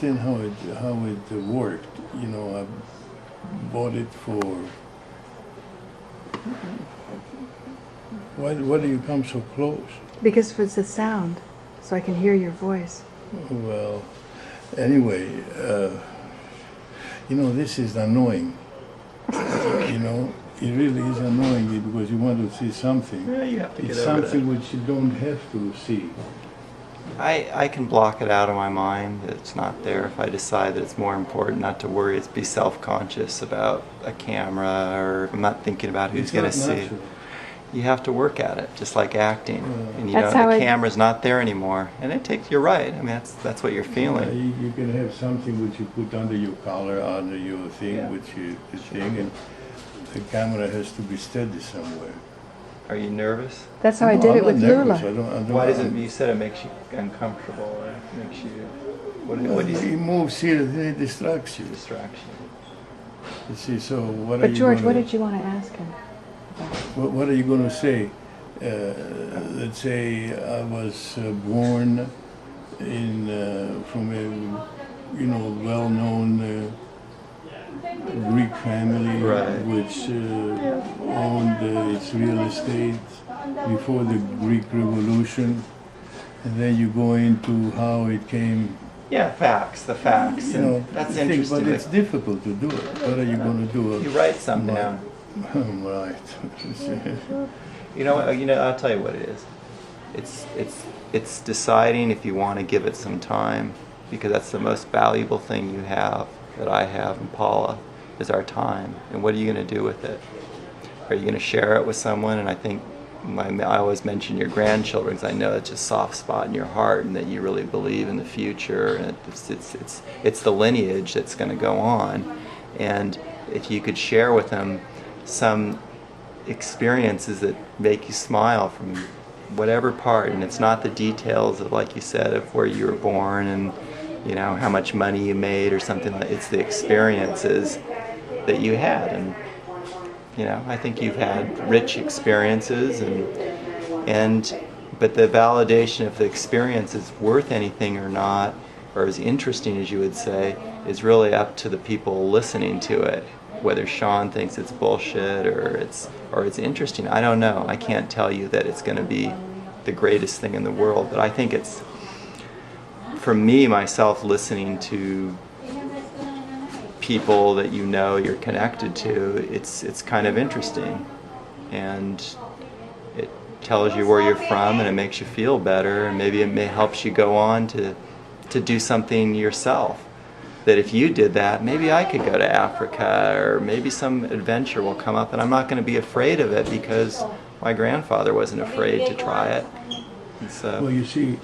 understand how it worked. You know, I bought it for. Why do you come so close? Because it's the sound, so I can hear your voice. Well, anyway, you know, this is annoying. You know, it really is annoying because you want to see something. Yeah, you have to It's get over something that. which you don't have to see. I can block it out of my mind that it's not there if I decide that it's more important not to worry, it's be self-conscious about a camera, or I'm not thinking about who's It's going not to see. natural. You have to work at it, just like acting. And you That's know, how the I- camera's not there anymore. And it takes, you're right. I mean, that's what you're feeling. You can have something which you put under your collar, under your thing, Yeah. which you the thing, and the camera has to be steady somewhere. Are you nervous? That's how I No, did I'm it not with nervous. I Lula. don't, Why does it, you said it makes you uncomfortable, or makes you, what do you It moves here, it distracts you. distraction? You see, so what are But you George, gonna, what did you want to ask him? what are you going to say? Let's say I was born in from a well-known Greek family Right. which owned its real estate before the Greek Revolution, and then you go into how it came. Yeah, the facts. You know, And that's thing, interesting. but it's difficult to do it. What are you going to do? You write some Right. down. Right. You know, I'll tell you what it is. It's deciding if you want to give it some time, because that's the most valuable thing you have, that I have, and Paula, is our time. And what are you going to do with it? Are you going to share it with someone? And I think I always mention your grandchildren, because I know it's a soft spot in your heart, and that you really believe in the future, and it's the lineage that's going to go on. And if you could share with them some experiences that make you smile from whatever part, and it's not the details of, like you said, of where you were born and you know how much money you made or something like, it's the experiences that you had. And you know, I think you've had rich experiences, and but the validation if the experience is worth anything or not, or as interesting as you would say, is really up to the people listening to it. Whether Sean thinks it's bullshit or it's interesting, I don't know. I can't tell you that it's going to be the greatest thing in the world, but I think it's, for me, myself, listening to people that you know you're connected to, it's kind of interesting, and it tells you where you're from, and it makes you feel better, and maybe it helps you go on to do something yourself. That if you did that, maybe I could go to Africa, or maybe some adventure will come up, and I'm not going to be afraid of it because my grandfather wasn't afraid to try it. And so, Well, you see,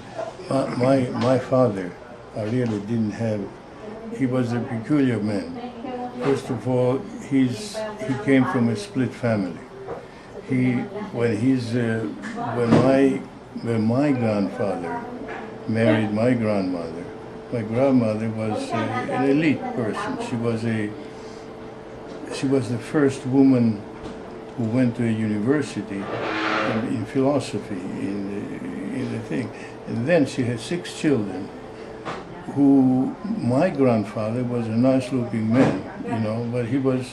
my father, I really didn't have. He was a peculiar man. First of all, he came from a split family. When my grandfather married my grandmother was an elite person. She was the first woman who went to a university in philosophy in the thing, and then she had 6 children. Who my grandfather was a nice-looking man, you know, but he was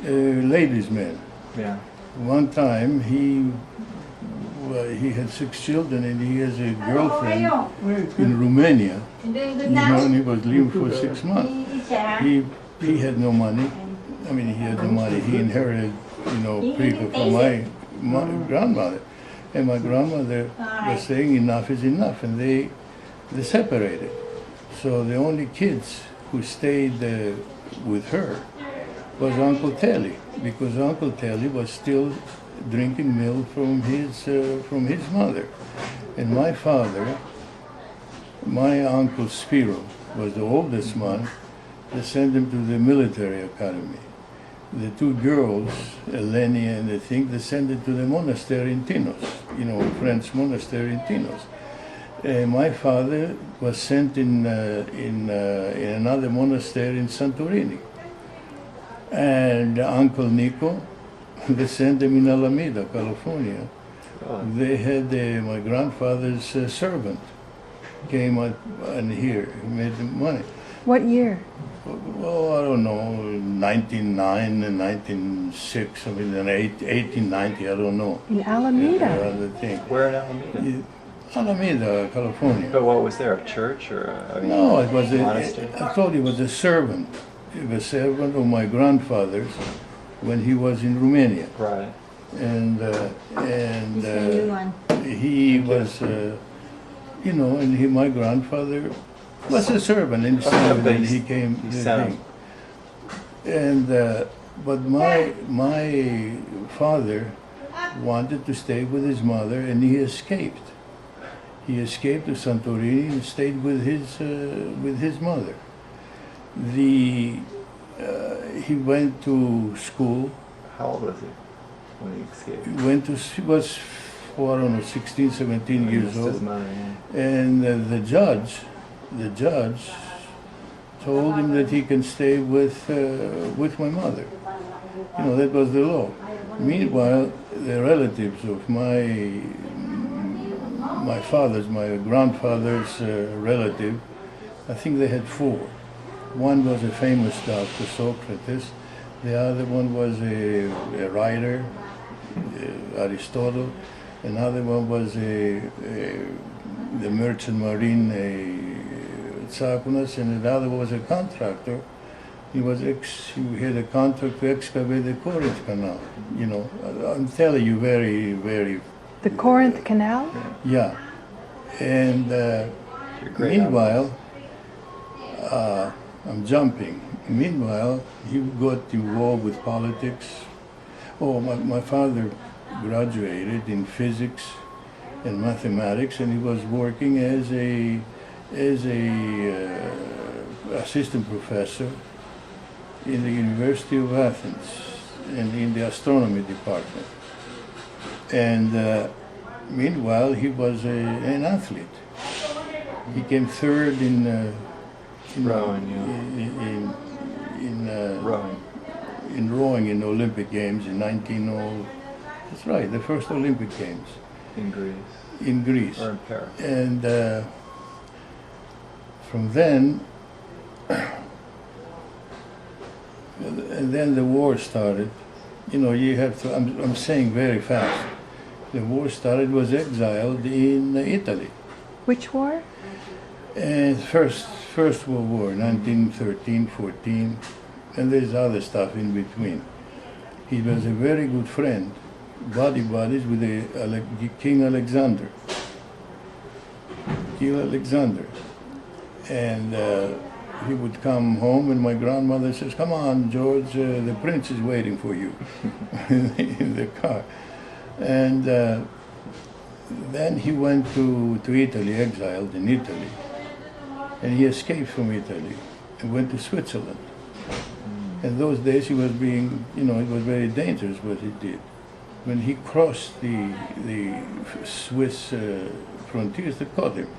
a ladies' man. yeah. One time he had 6 children, and he has a girlfriend in Romania. You know, and he was living for 6 months. He had no money. I mean, he had no money. He inherited, you know, people from my grandmother, and my grandmother was saying enough is enough, and they separated. So the only kids who stayed with her was Uncle Telly, because Uncle Telly was still drinking milk from his mother. And my father, my uncle Spiro, was the oldest one. They sent him to the military academy. The 2 girls, Eleni and I think, they sent it to the monastery in Tinos, you know, French monastery in Tinos. My father was sent in another monastery in Santorini. And Uncle Nico, they sent him in Alameda, California. They had my grandfather's servant. came up and here, he made the money. What year? Well, I don't know, 1909 and 1906, I mean, and 1890, I don't know. In Alameda. The thing. Where in Alameda? Alameda, California. But what was there? A church or No, it was monastery? I told you it was a servant. It was a servant of my grandfather's when he was in Romania. Right. And he was, you know, and my grandfather was a servant in Spain, and he came. And but my father wanted to stay with his mother, and he escaped. He escaped to Santorini and stayed with his mother. He went to school. How old was he when he escaped? He was, I don't know, 16, 17 years old. His mother, yeah. And the judge told him that he can stay with my mother. You know, that was the law. Meanwhile, the relatives of my grandfather's relative, I think they had 4. One was a famous doctor, Socrates. The other one was a writer, Aristotle. Another one was the merchant marine, Tsakunas, and another was a contractor. He had a contract to excavate the Corinth Canal. You know, I'm telling you, very, very. The Corinth Canal? Yeah, and meanwhile, I'm jumping. Meanwhile, he got involved with politics. Oh, my father graduated in physics and mathematics, and he was working as a assistant professor in the University of Athens and in the astronomy department. And meanwhile, he was an athlete. He came third in rowing, in rowing in the Olympic Games in 1900. That's right, the first Olympic Games. In Greece. In Greece. Or in Paris. And from then, and then the war started. You know, you have to, I'm saying very fast. The war started, was exiled in Italy. Which war? And First World War, 1913, 14, and there's other stuff in between. He was a very good friend, buddies with King Alexander. King Alexander. And he would come home, and my grandmother says, "Come on, George, the prince is waiting for you," in the car. And then he went to Italy, exiled in Italy. And he escaped from Italy and went to Switzerland. In those days he was being, you know, it was very dangerous what he did. When he crossed the Swiss frontiers, they caught him.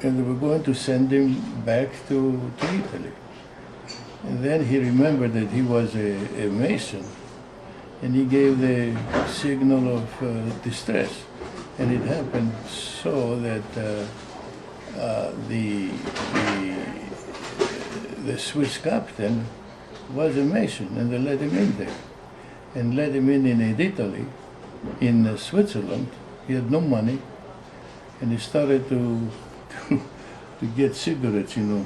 And they were going to send him back to Italy. And then he remembered that he was a Mason, and he gave the signal of distress. And it happened so that the Swiss captain was a Mason, and they let him in there, and let him in Italy, in Switzerland. He had no money, and he started to get cigarettes, you know,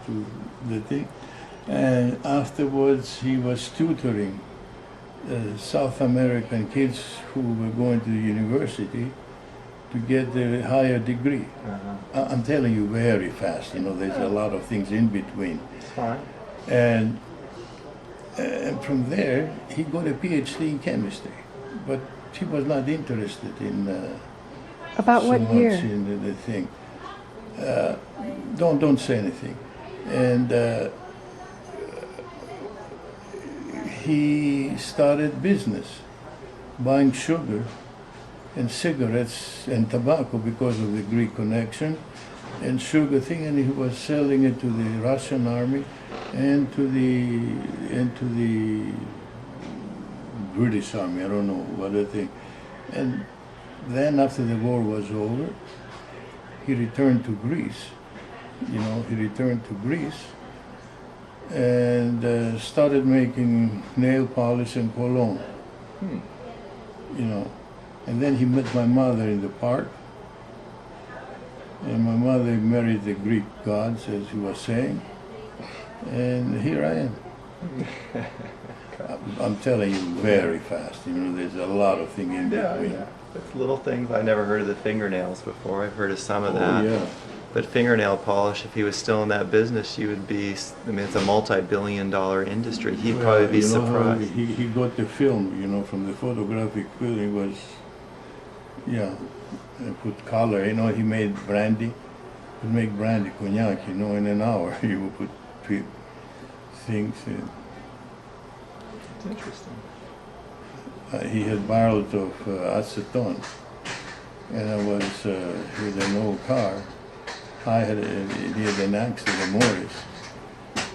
to the thing. And afterwards, he was tutoring South American kids who were going to the university to get the higher degree. I'm telling you very fast, you know, there's a lot of things in between. Fine. And from there, he got a PhD in chemistry, but he was not interested in about so what much year? in the thing. Don't say anything. And he started business, buying sugar and cigarettes and tobacco because of the Greek connection, and sugar thing, and he was selling it to the Russian army and to the British army. I don't know what I think. And then after the war was over, he returned to Greece. He returned to Greece and started making nail polish and cologne. And then he met my mother in the park. And my mother married the Greek gods, as he was saying. And here I am. I'm telling you very fast. There's a lot of things in between. Yeah. It's little things. I never heard of the fingernails before. I've heard of some of that. Yeah. But fingernail polish, if he was still in that business, you would be, it's a multi-billion-dollar industry. He'd probably be surprised. He got the film, from the photographic film. He was, and put color. He made brandy. He'd make brandy, cognac, in an hour. He would put things in. It's interesting. He had barrels of acetone, and I was with an old car. He had an accident, Morris,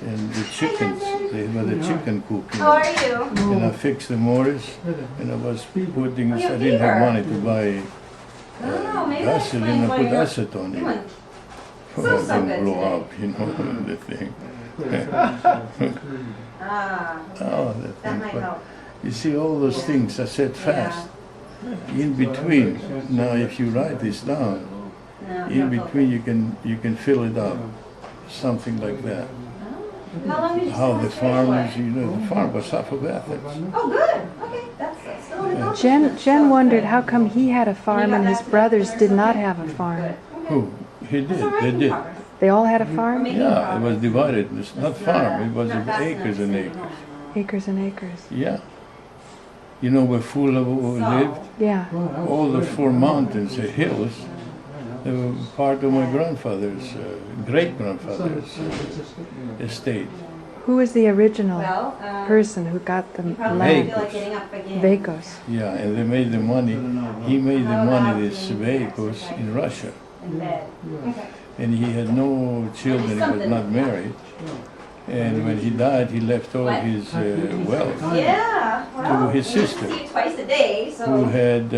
and the chickens, they had a chicken coop. How are you? And I fixed the Morris, and I was putting, I didn't have money to buy gasoline, I put acetone in it. So it didn't blow up, the thing. Oh, That might help. You see, all those things are said fast. In between, now if you write this down, in between you can fill it up, something like that. How long did you How stay the on farmers, for? the farmers suffer Athens. Oh, good. Okay, that's still an adult. Jen wondered how come he had a farm and his brothers did not have a farm. Who? He did, they did. They all had a farm? Yeah, it was divided, it's not farm, it was acres and acres. Acres and acres. Yeah. Where Fula lived? Yeah. All the 4 mountains, the hills, they were part of my grandfather's, great-grandfather's estate. Who was the original Well, person who got the probably land? feel like getting up again. Vacos. Yeah, and they made the money, he made the money, this Veikos, in Russia. In bed. Okay. And he had no children, he was not married. And when he died, he left all his wealth Yeah, well, to his sister, you see it twice a day, so. who had,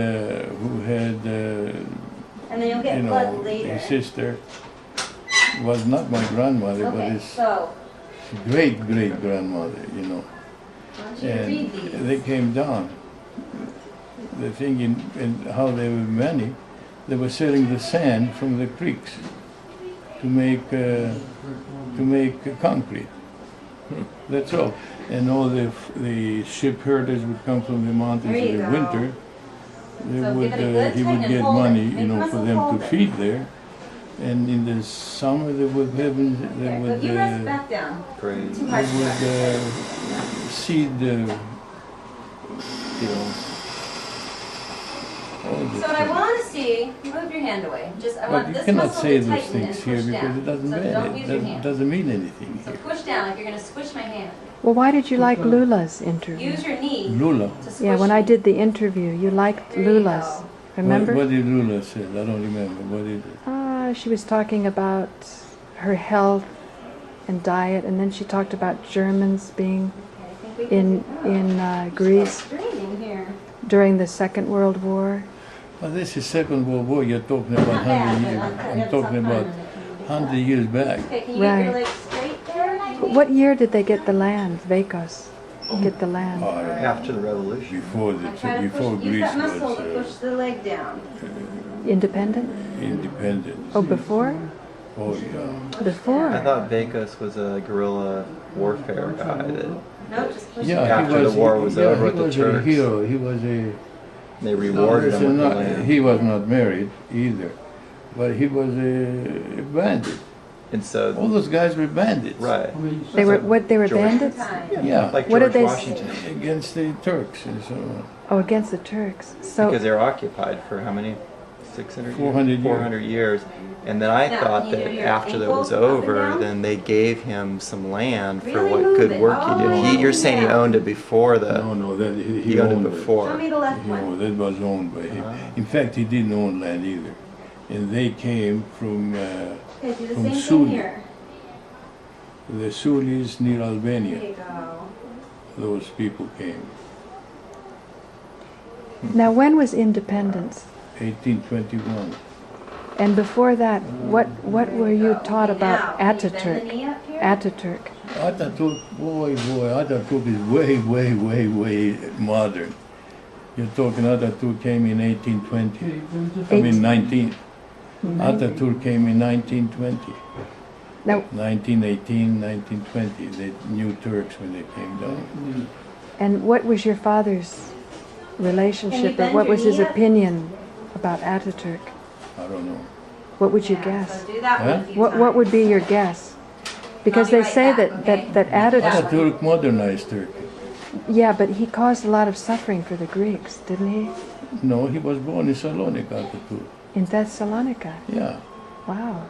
And then you'll get blood later. his sister was not my grandmother, but Okay, his so, great-great-grandmother, why don't you read And these? they came down. The thing in how they were many, they were selling the sand from the creeks to make concrete. That's all. And all the ship herders would come from the mountains There in you the go. winter. They So would, give it a good he tight would and get hold it. money, Make for muscle them hold to it. feed there. And in the summer, they would have, they Okay, would, but you rest back down. Great. Too they hard to would rest. seed the all the So what I things. want to see, move your hand away. Just, I But want you this cannot muscle say to those tighten and things here push because down. it doesn't So mean don't use your hand. doesn't mean anything So here. push down like you're going to squish my hand. Well, why did you like Lula's interview? Use your knee Lula. to squish Yeah, when I me. did the interview, you liked There you Lula's. go. Remember? What did Lula say? I don't remember. What did it? She was talking about her health and diet, and then she talked about Germans being Okay, I think we can in do- Greece Draining here. during the Second World War. Well, this is Second World War. You're talking about Not bad, 100 but years. on the I'm other talking side, about on the- 100 years back. Okay, can you get Right. your legs straight there? What year did they get the land, Vacos? Get the land? After the revolution. Before I try to before push, use Greece that muscle was to push the leg down. Independent? independent. Oh, before? Oh yeah. Before. I thought Veikos was a guerrilla warfare guy that No, just push Yeah, it After he the was, war was yeah, over he with the was Turks. a hero. He was a. they rewarded him with the land. He was not married either, but he was a bandit. And so, All those guys were bandits. right. They were what? They were George- bandits? time. Yeah. Like What George did they Washington. Against the Turks and so on. Oh, against the Turks. Because So they were occupied for how many? 600 400 years. 400 years. And then I Now, thought can you that do your after that ankle was up and over, down? then they gave him some land for Really what move good it. work he did. Oh, You're saying he yeah. owned it before the. No, that He owned it Show before. me the left He one. owned, that was owned by him. Uh-huh. In fact, he didn't own land either, and they came from Okay, do the from same Suli. thing here. the Sulis near There Albania. you go. Those people came, now, when was independence? 1821. And before that, what were you taught about Now, can you bend the Ataturk? knee up here? Ataturk. Ataturk, boy, Ataturk is way modern. You're talking Ataturk came in 1820. I mean 19. Ataturk came in 1920. Now, 1918, 1920. The new Turks when they came down. and what was your father's relationship, or bend what your was his knee up? opinion about Ataturk? I don't know. What would you Yeah, guess? So do that one a few What times. would be your guess? Because be they right say back, that okay? that Ataturk, Ataturk modernized Turkey. yeah, but he caused a lot of suffering for the Greeks, didn't he? No, he was born in Salonika, Ataturk. In Thessalonica. Yeah. Wow.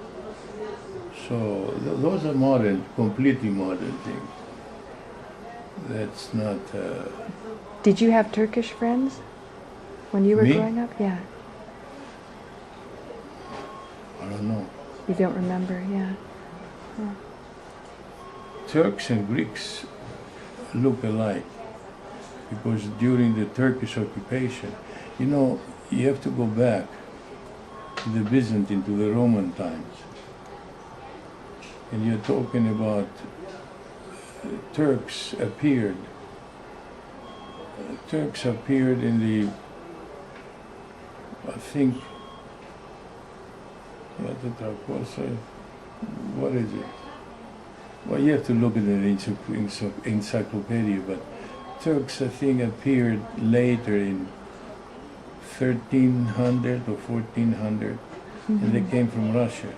So those are modern, completely modern things. That's not. Did you have Turkish friends when you were Me? growing up? Yeah. I don't know. You don't remember? Yeah. Turks and Greeks look alike because during the Turkish occupation, you know, you have to go back to the Byzantine, to the Roman times. And you're talking about Turks appeared in the, I think, what is it? Well, you have to look at the encyclopedia, but Turks, I think, appeared later in 1300 or 1400, and they came from Russia,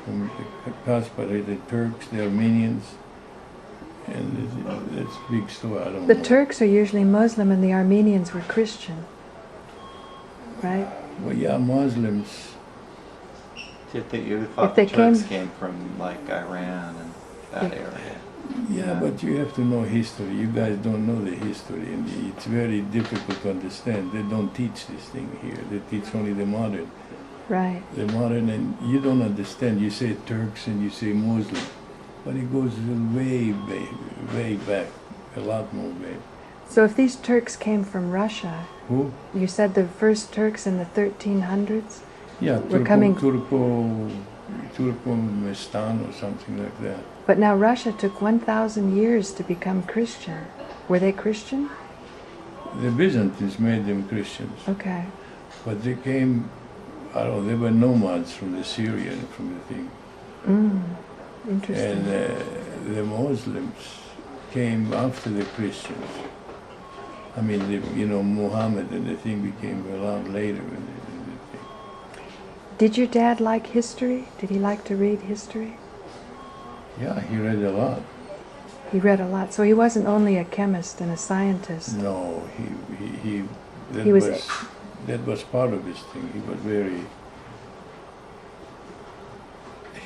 from the Kasparov, the Turks, the Armenians, and it's a big story. I don't The know. Turks are usually Muslim and the Armenians were Christian, right? Well, yeah, Muslims. You think you thought they the Turks came- came from like Iran and that area? Yeah, but you have to know history. You guys don't know the history, and it's very difficult to understand. They don't teach this thing here. They teach only the modern. Right. The modern, and you don't understand. You say Turks and you say Muslim, but it goes way back, a lot more back. So if these Turks came from Russia, Who? you said the first Turks in the 1300s? Yeah, We're coming- Turkmenistan or something like that. But now Russia took 1,000 years to become Christian. Were they Christian? The Byzantines made them Christians, Okay. but they came. I don't know. They were nomads from the Syria and from the thing. Interesting. And the Muslims came after the Christians. I mean, Muhammad and the thing became a lot later. Did your dad like history? Did he like to read history? Yeah, he read a lot. He read a lot. So he wasn't only a chemist and a scientist. No, that He was- that was part of his thing. He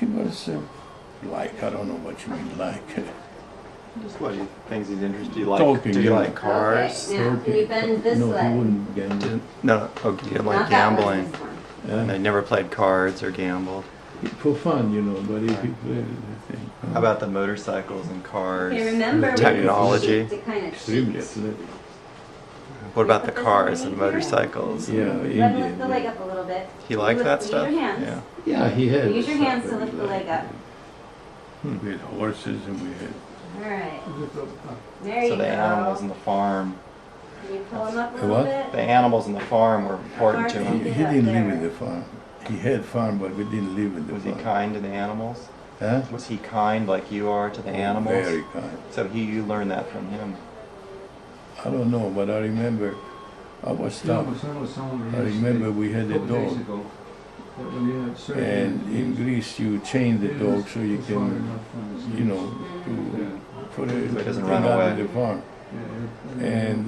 was like, I don't know what you mean, like. Just what things he's interested. You like? Talking, Do you yeah. like cars? Okay, now, can you bend this No, leg? he wouldn't gamble. No. Oh, you like Not that one, gambling? this one. And I never played cards or gambled. For fun, but if he played the thing. How about the motorcycles and cars? Okay, remember when Technology. you to kind of Extremely cheat. athletic. What about the cars and motorcycles? Yeah, Let him lift the leg Indian. up a little bit. He liked that Use stuff? your hands. Yeah. Yeah, he had. Use your stuff hands to that lift he the leg liked. up. We had horses and we had. All right. There you So go. the animals in the farm, Can you pull him up a The little what? bit? the animals in the farm were important to He, him. he didn't live in the farm. He had farm, but we didn't live in the Was he farm. kind to the animals? Huh? Was he kind like you are to the animals? Very kind. So you learned that from him. I don't know, but I remember I was tough. I remember we had a dog, and in Greece you chain the dog so you can, to put it So he doesn't take run out away. of the farm. And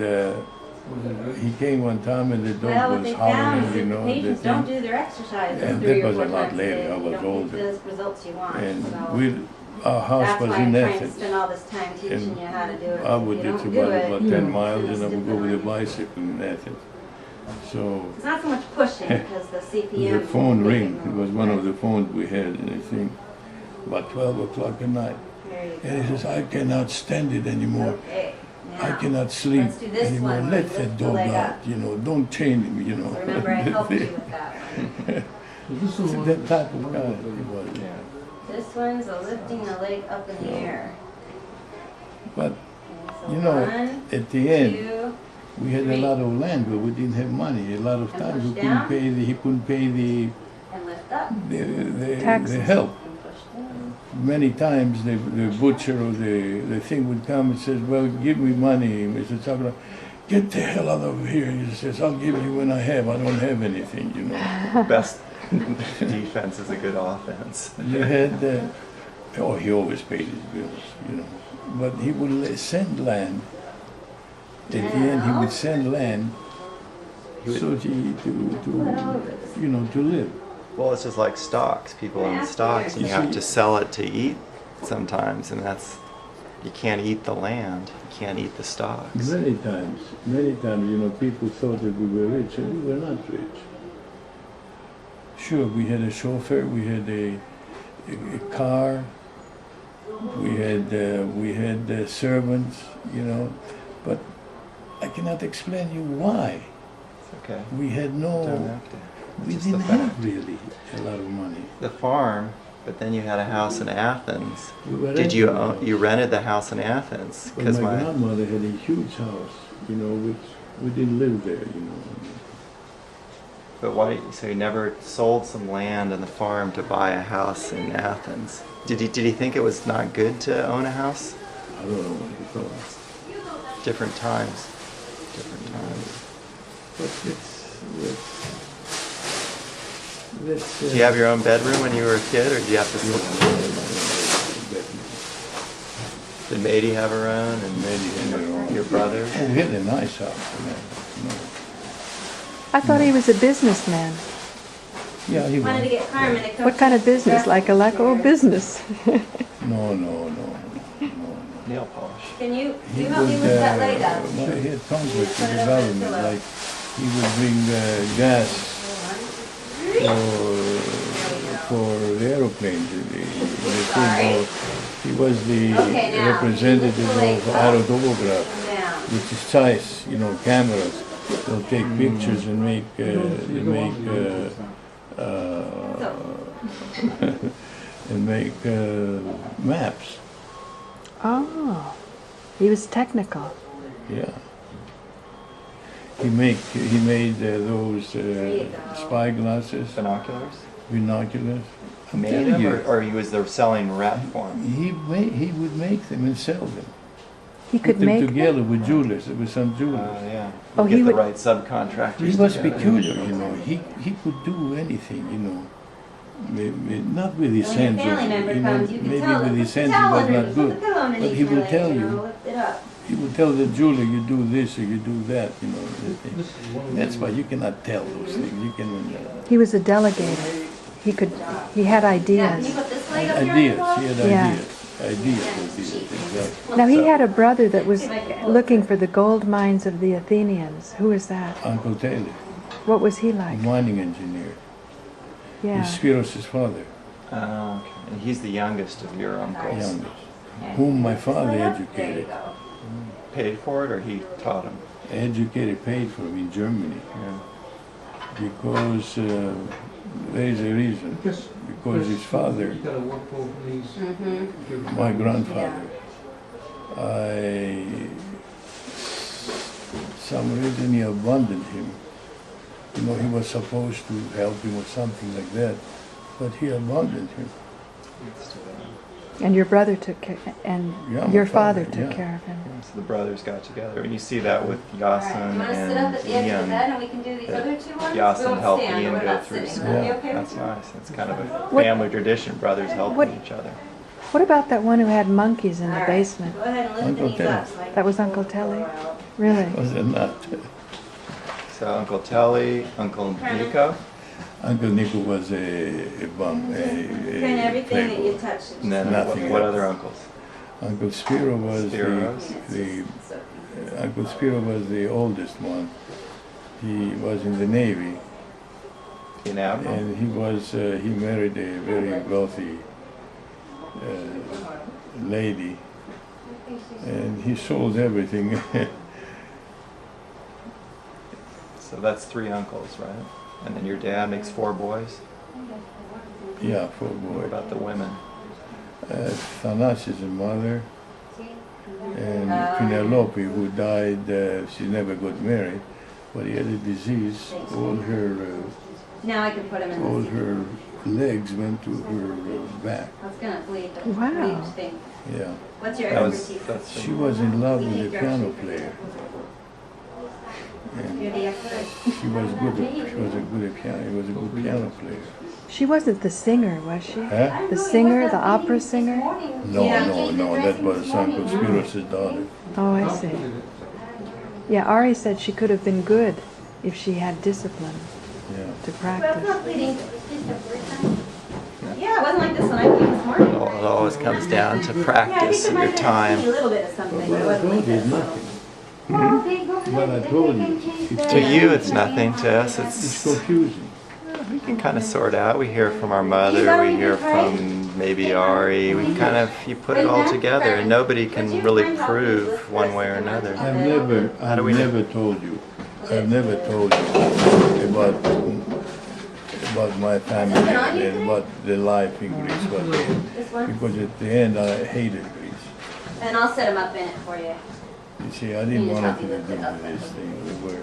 he came one time and the dog Well, what was they found howling, is that the the patients don't thing. do their exercises And 3 that or was 4 a lot times later. a day. I was You don't older. get the results you want. And so our house that's was why in I'm trying to Athens. spend all this time teaching And you how to do it. I If would you do don't do it, about you 10 know, miles it's and I would go with a different. bicycle in Athens. So It's not so much pushing because the CPM. the phone ring. It was one of the phones we had, and I think about 12 o'clock at night. There you And he go. says, I cannot stand it anymore. Okay. I Now, cannot sleep let's do this anymore. one where Let you that lift the dog leg out, up. don't chain him, Remember, I helped you with that one. That type of guy he was. Yeah. This one's a lifting the leg up in the air. But, So you know, one, at the end, two, we had a lot of land, but we didn't have money. A lot of And times push we down. he couldn't pay the, and lift up. the Taxes. help. And push down. Many times the butcher or the thing would come and says, well, give me money, Mr. Tabla. Get the hell out of here. He says, I'll give you when I have. I don't have anything, you know. Best defense is a good offense. You had, he always paid his bills, you know. But he would send land. At the end, he would send land so to live. Well, it's just like stocks. People own stocks, and you have to sell it to eat sometimes, and you can't eat the land. You can't eat the stocks. Many times, you know, people thought that we were rich, and we were not rich. Sure, we had a chauffeur, we had a car, we had servants, you know, but I cannot explain you why. It's okay. We had Don't no, have to. we It's just didn't the fact. have really a lot of money. The farm, but then you had a house in Athens. We were Did you renting a house. you rented the house in Athens? But my grandmother had a huge house, you know, which we didn't live there, you know. But why? So you never sold some land in the farm to buy a house in Athens? Did he think it was not good to own a house? I don't know what he thought. Different times. Different times. But let's Did you have your own bedroom when you were a kid, or did you have to sleep? Did Mady have her own, and your brother? Oh, we had a nice house. You know. I thought he was a businessman. Yeah, he Wanted to was. get Carmen to come. What kind of business? Like a business. No. Nail polish. Can you He help me would, lift that leg up? well, he had conflict Put with it the over the government, pillow. like he would bring gas for the airplanes. He was the Okay, now, representative lift the leg of up. aerodolograph, Come down. which is size, you know, cameras. They'll take pictures and make and make maps. Oh, he was technical. Yeah. He made those spy glasses, Binoculars? binoculars. I'm Made telling them, you, or he was there selling rep for them? he would make them and sell them. He Put could them make together with jewelers. There was some Oh jewelers. yeah. Oh, Get he the would- right subcontractors. He was together. peculiar, you know. He could do anything, you know. Not with his When your hands, family member you know. comes, you can Maybe tell them, with his put the hands he towel was underneath, not put the good. pillow But underneath he my would leg, tell you you. know, lift it up. He would tell the jeweler, you do this or you do that, you know. That's why you cannot tell those things. You can He was a delegator. He had Now, ideas. can you put this leg up here? ideas. He had Yeah. ideas, exactly. Now he had a brother that was looking for the gold mines of the Athenians. Who is that? Uncle Taylor, What was he a like? mining engineer. Yeah. He's Spiros' father, Oh, okay. And he's the youngest of your uncles. youngest, whom my father There you educated. go. Paid for it, or he taught him? Educated, paid for him in Germany. Yeah. Because there is a reason. Because his father, my grandfather, some reason he abandoned him. You know, he was supposed to help him or something like that, but he abandoned him. And your brother took care, and Yeah, my your father father, took yeah. care of him. So the brothers got together, and you see that with All right, Yasin you want to sit up at the edge of the and bed Ian. and we can do these that other two ones? We Yasin won't helped stand, Ian what go about through sitting? school. Would that be Yeah. okay That's with you? nice. It's kind of a What- family tradition. Brothers helping What- each other. What about that one who had monkeys in All the right, basement? Go ahead and lift Uncle the knees Ted. up. So I can That was pull Uncle the Telly? pillow out. Really? Was it not? So Uncle Telly, Uncle Nico, Uncle Nico was a bum, Kind of everything that you playboy. touch. and then Nothing what else. other uncles? Uncle Spiro was Spiros. Uncle Spiro was the oldest one. He was in the Navy, In Admiral? and he married a very wealthy lady, and he sold everything. So that's 3 uncles, right? And then your dad makes 4 boys? Yeah, 4 What boys. about the women? Thanas's mother and Penelope, who died, she never got married, but he had a disease. Now I can put them in All this. her legs went to her back. I was gonna bleed the Wow. bleed thing. Yeah. What's your That was expertise? that's She was in love with a piano player. You're And the expert. she was good. She was a good piano. He was a good piano player. She wasn't the singer, was she? Huh? The singer, the opera singer? No, no. That was San Conspiracy's daughter. Oh, I see. Yeah, Ari said she could have been good if she had discipline Yeah. to Well, it's practice. not bleeding. Yeah, it wasn't like this when I came this morning. it always comes down to Yeah, I think practice there and might your have been time. a little bit of something, but it What I wasn't like told you is this. nothing. Well, What I told you. To you, it's nothing. To us, It's it's confusing. we can kind of sort out. We hear from our mother. We hear from maybe Ari. We kind of you put it all together, and nobody can really prove one way or another. I've do we know? never told you. I've never told you about my family and what the life in Greece was in. This one? Because at the end I hated Greece. And I'll set them up in it for you. You see, I didn't want anything to do with this thing. We were,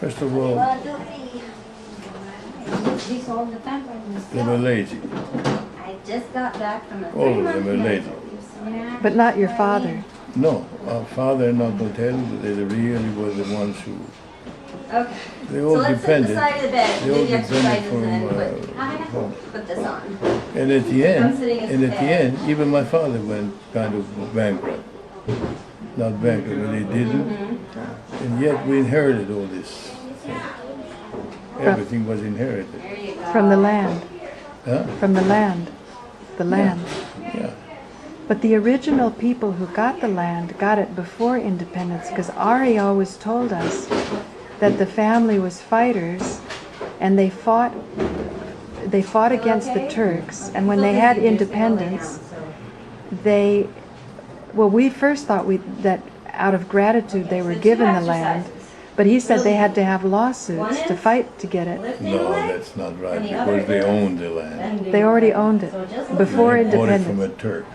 first of all, they were lazy. I just got back from a All of them were lazy. But not your father. No, our father and Uncle Ted, they really were the ones who, Okay. they So all let's sit depended. the side of the bed, They do all the exercises, depended and from, then put this on. And at the I'm end, sitting as and a at the bed. end, even my father went kind of bankrupt. Not bankrupt, but he didn't. Mm-hmm. And yet we inherited all this. Everything was inherited. There you go. From the land. Huh? From the land. The land. Yeah. But the original people who got the land got it before independence, because Ari always told us that the family was fighters and they fought against the Turks, and when they had independence, we first thought that out of gratitude they were given the land, but he said they had to have lawsuits to fight to get it. No, that's not right, because they owned the land. They already owned it before They bought it from a independence. Turk.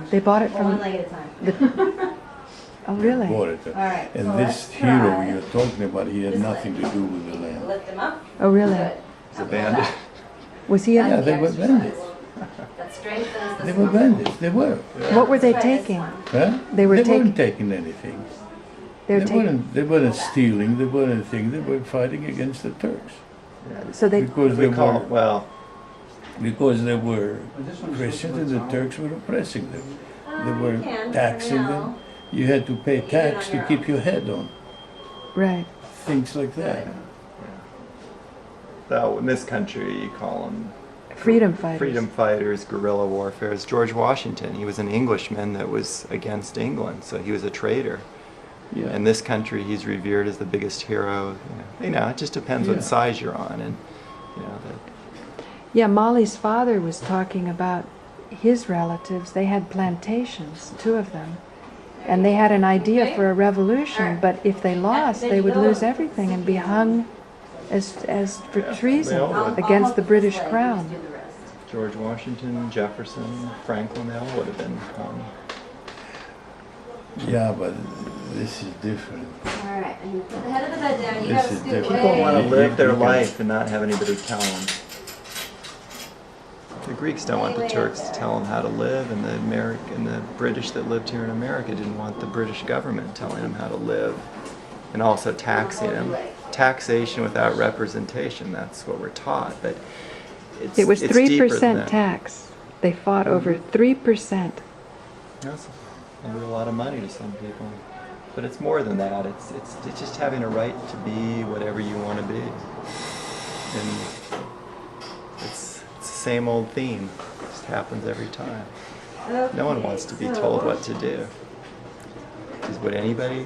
They bought it One from leg at a time. the. Oh, really? Bought it. right, And so this let's hero try you're talking about, he had this nothing to leg. do with the land. Lift them up. Oh, really? Good. It's a bandit. Was he? Yeah, they were bandits. That strengthens the They were bandits. They were. What were they taking? Huh? They were weren't taking anything. They were taking. They weren't stealing. They weren't anything. They were fighting against the Turks So they. because We call they were Christians and the Turks were oppressing them. They were taxing them. You had to pay tax to keep your head on. Right. Things like that. Though in this country, you call them Freedom fighters. freedom fighters, guerrilla warfare. It's George Washington. He was an Englishman that was against England, so he was a traitor. Yeah. In this country, he's revered as the biggest hero. It just depends Yeah. what side you're on, and that. Yeah, Molly's father was talking about his relatives. They had plantations, 2 of them. And they had an idea for a revolution, but if they lost, they would lose everything and be hung as for treason they all would. against the British crown. George Washington, Jefferson, Franklin, they all would have been. Yeah, but this is different. All right, and put the head of the bed down. You This gotta is scoot different. People want way. to live their You can- life and not have anybody tell them. The Greeks don't want the Turks to tell them how to live, and the British that lived here in America didn't want the British government telling them how to live, and also taxing them. Taxation without representation, that's what we're taught, but It was it's deeper than 3% that. tax. They fought over 3%. That's maybe a lot of money to some people, but it's more than that. It's just having a right to be whatever you want to be, and it's the same old theme. It just happens every time. No one wants to be told what to do. Would anybody?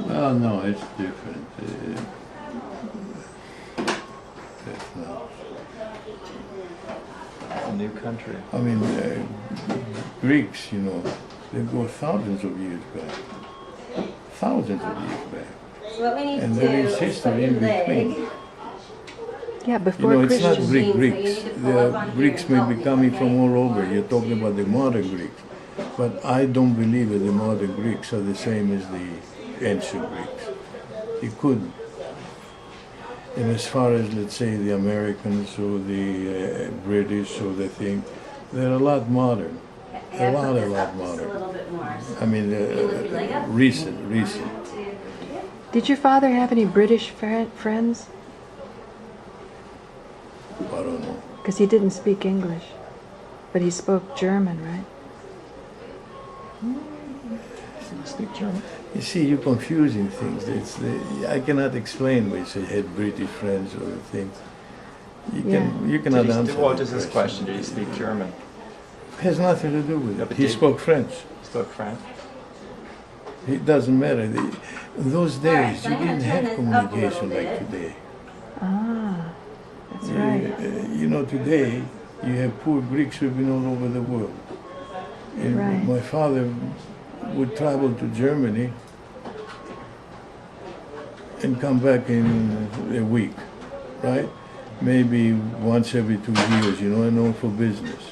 Well, no, it's different. It's not. It's a new country. I mean, Greeks, they go thousands of years back. Thousands of years back. So what we need And to there do is is history put in your leg between. Yeah, You before know, it's not Christians. Greek So you Greeks. need to pull The up on here Greeks and may help be me, coming okay? from all over. You're talking about the modern Greeks. But I don't believe that the modern Greeks are the same as the ancient Greeks. You couldn't. And as far as, let's say, the Americans or the British or the thing, they're a lot modern. Okay, I put this lot up just a modern. little bit more. I mean, You lift your leg up. recent. 1, 2, 3. Did your father have any British friends? I don't know. Because he didn't speak English, but he spoke German, right? Speak German. You see, you're confusing things. I cannot explain why you say had British friends or things. You cannot answer. Well, that just this question: did he speak German? Has nothing to do with No, it. but He did- spoke French. He spoke French. It doesn't matter. In those Alright, days, so you I'm gonna didn't turn have this up a little communication like bit. today. Ah, that's right. You know, today you have poor Greeks who've been all over the world. And Right. my father would travel to Germany and come back in a week, right? Maybe once every 2 years, you know, and all for business.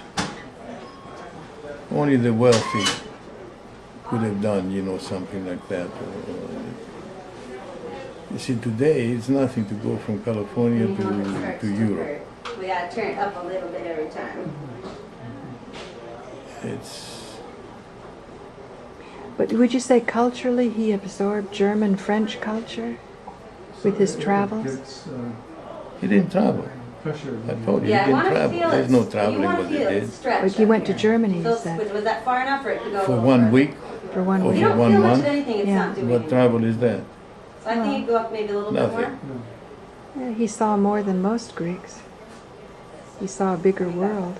Only the wealthy could have done, you know, something like that. You see, today it's nothing to go from California You know, it starts to to Europe. hurt. We gotta turn it up a little bit every time. It's But would you say culturally he absorbed German, French culture with his travels? he didn't travel. I told you, Yeah, I he didn't want to travel. feel There's it. no You traveling want what to they feel it did. stretch. Like he up went to here. Germany, he Was said, that far enough for it to go For over? 1 week, for 1 Or You week. for don't 1 feel much month? of anything. It's Yeah. not doing what anything. travel is that? So I think you go up maybe a little bit Nothing. more. Yeah, he saw more than most Greeks. He saw a bigger world.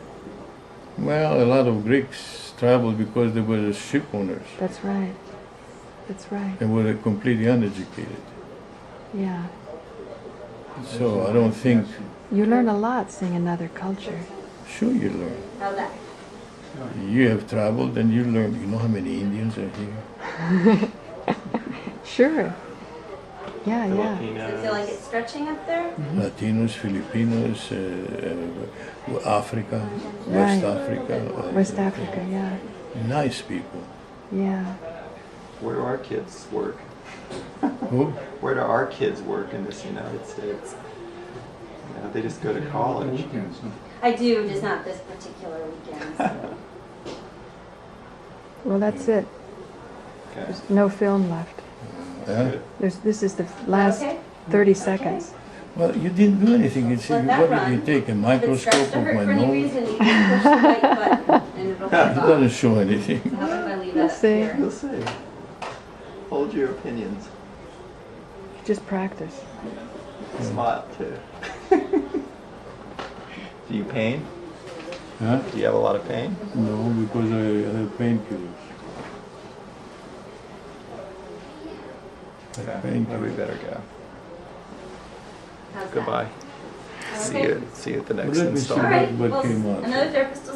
Well, a lot of Greeks traveled because they were ship owners. That's right. That's right. They were completely uneducated. Yeah. So I don't think, You learn a lot seeing another culture. sure you learn. How's that? You have traveled and you learn. You know how many Indians are here? Sure. Yeah, yeah. Does it feel like it's stretching up there? Latinos, Filipinos, Africa, West Right. Africa. West Africa, yeah. Nice people. Yeah. Where do our kids work? Who? Where do our kids work in this United States? You know, they just go to college. I do, just not this particular weekend. So. Well, that's it. Okay. There's no film left. Yeah? This is the last Okay. 30 seconds. Well, you didn't do anything. It's, Let that what run. did you take? A If it microscope starts to of hurt my for any nose? reason, you can push the white button and it'll come It off. doesn't show anything. So how about if I leave We'll that up see. here? You'll see. Hold your opinions. Just practice. Smile too. Do you pain? Huh? Do you have a lot of pain? No, because I have painkillers. Okay. Well, we better go. How's that? Goodbye. Okay. See you at the next Well, let me see installment. All right. what Well, came out. another therapist will